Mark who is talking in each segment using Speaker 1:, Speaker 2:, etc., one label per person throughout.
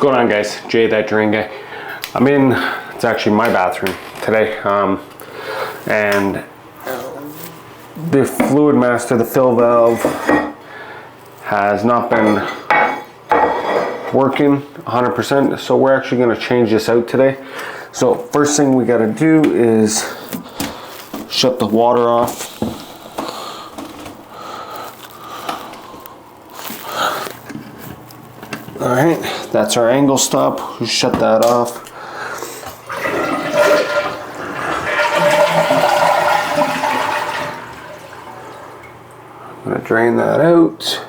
Speaker 1: going on, guys? Jay, that drain guy. I'm in, it's actually my bathroom today, and the fluid master, the fill valve, has not been working 100%, so we're actually going to change this out today. So first thing we got to do is shut the water off. Alright, that's our angle stop. We shut that off. I'm going to drain that out.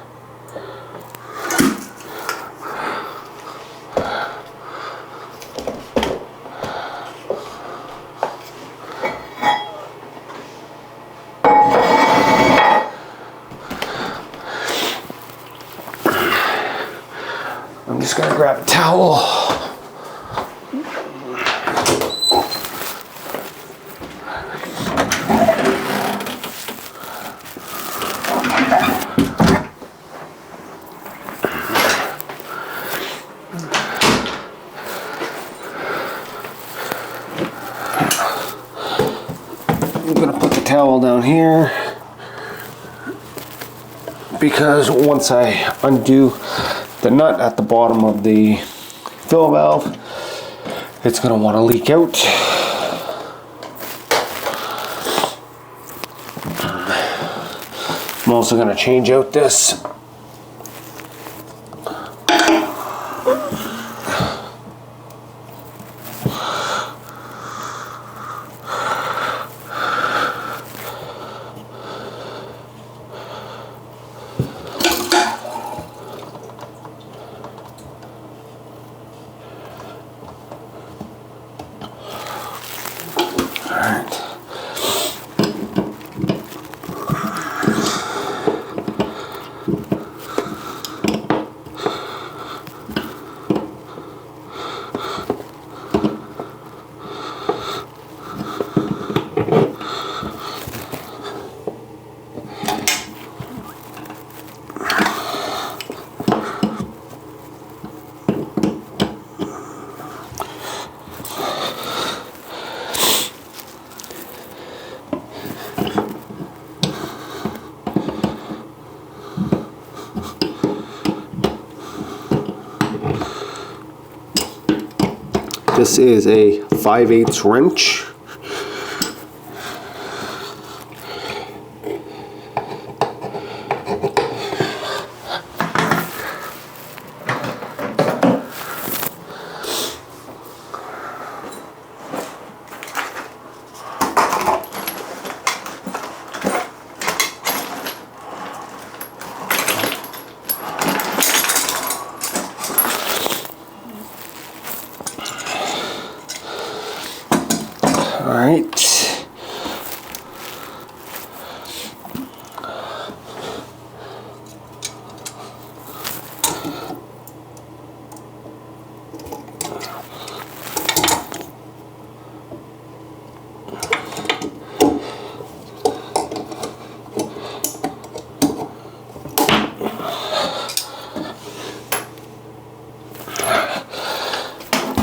Speaker 1: I'm just going to grab a towel. I'm going to put the towel down here because once I undo the nut at the bottom of the fill valve, it's going to want to leak out. I'm also going to change out this This is a 5/8 wrench. All right.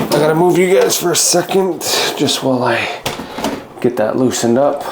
Speaker 1: I gotta move you guys for a second, just while I get that loosened up.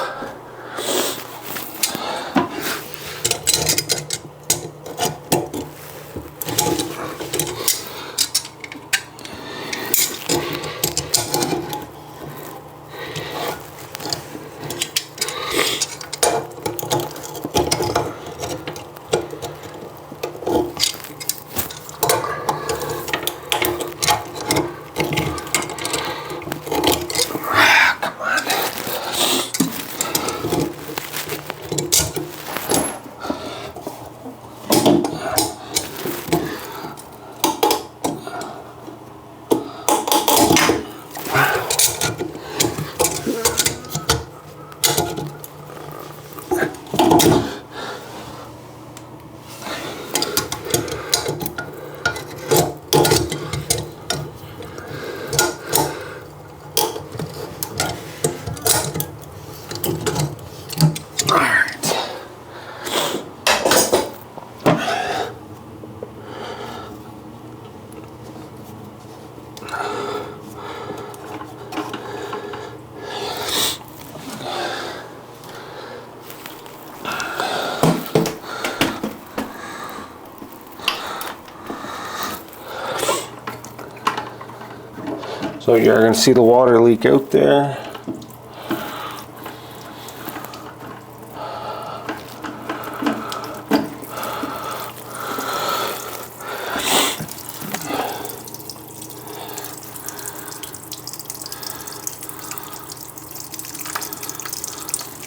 Speaker 1: So you're going to see the water leak out there.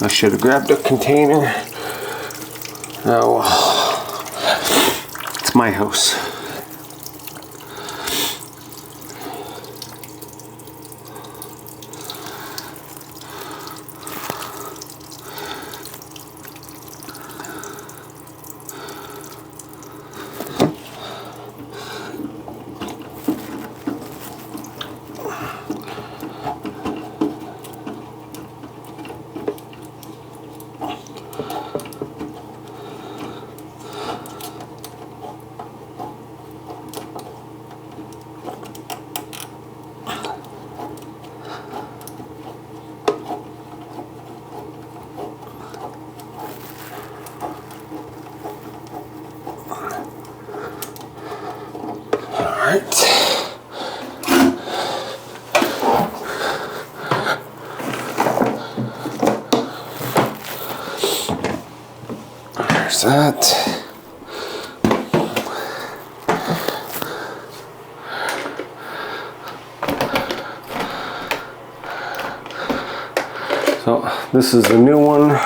Speaker 1: I should have grabbed a container. Oh, it's my house. There's that. So this is the new one.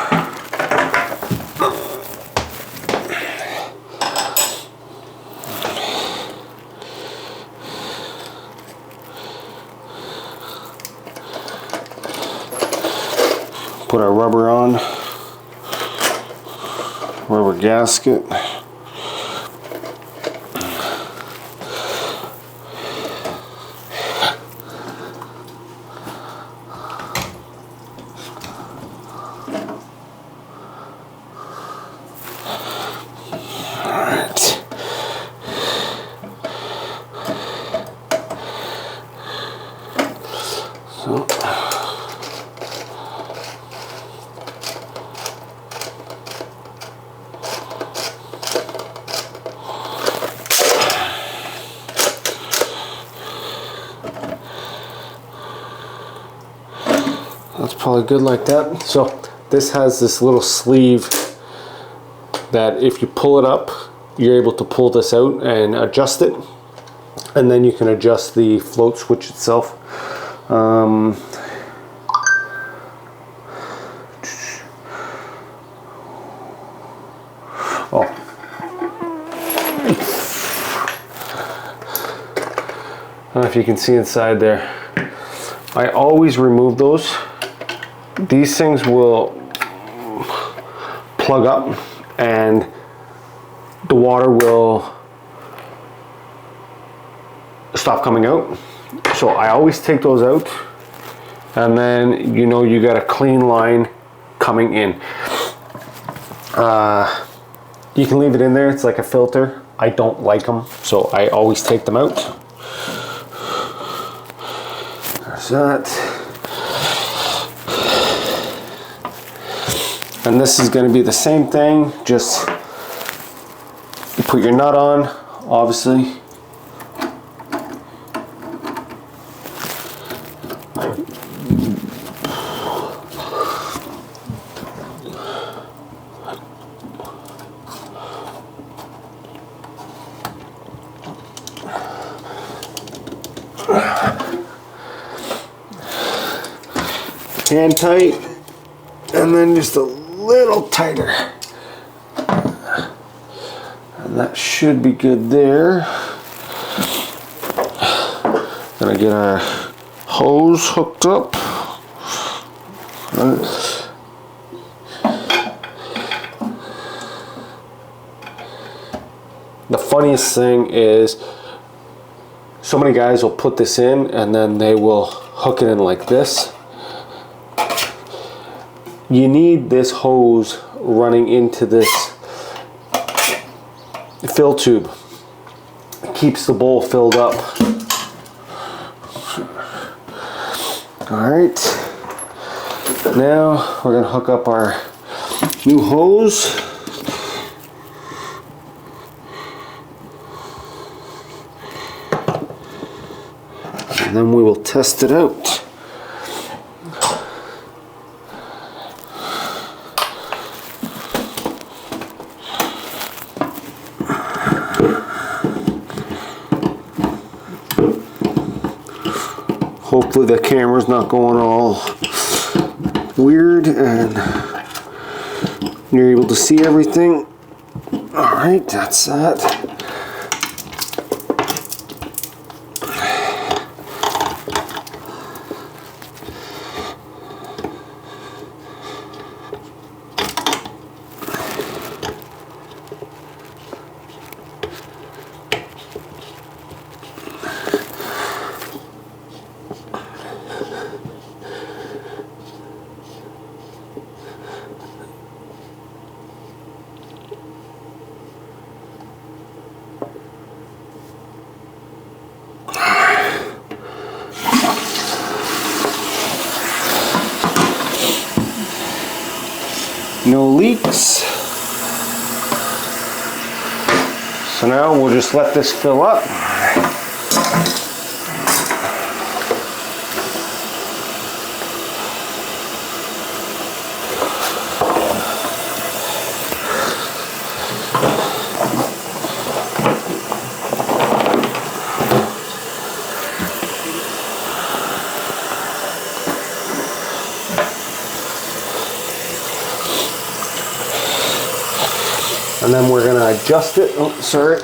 Speaker 1: Put our rubber on, rubber gasket. That's probably good like that. So this has this little sleeve that if you pull it up, you're able to pull this out and adjust it. And then you can adjust the float switch itself. Oh. I don't know if you can see inside there. I always remove those. These things will plug up and the water will stop coming out. So I always take those out, and then you know you got a clean line coming in. You can leave it in there, it's like a filter. I don't like them, so I always take them out. There's that. And this is going to be the same thing, just you put your nut on, obviously. Hand tight, and then just a little tighter, and that should be good there. Gonna get our hose hooked up. The funniest thing is so many guys will put this in and then they will hook it in like this. You need this hose running into this fill tube. It keeps the bowl filled up. All right, now we're gonna hook up our new hose. And then we will test it out. Hopefully the camera's not going all weird and you're able to see everything. All right, that's that. No leaks. So now we'll just let this fill up. And then we're gonna adjust it. Oh, sorry.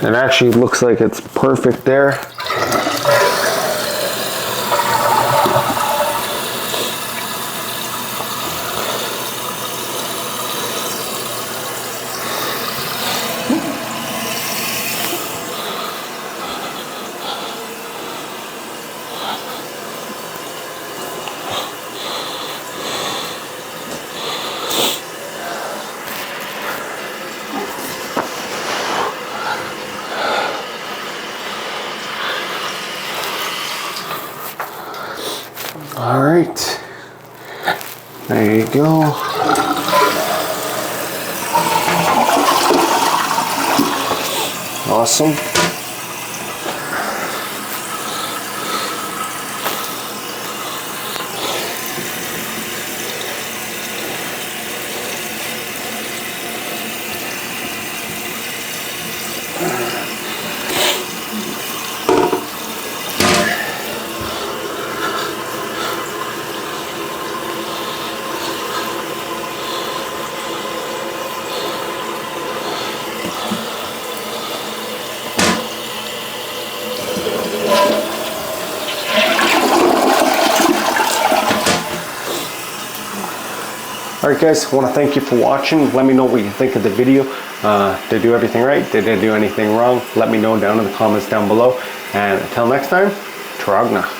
Speaker 1: It actually looks like it's perfect there. All right, there you go. Awesome. Alright guys, I want to thank you for watching. Let me know what you think of the video. Did I do everything right? Did I do anything wrong? Let me know down in the comments down below. And until next time, Trogna.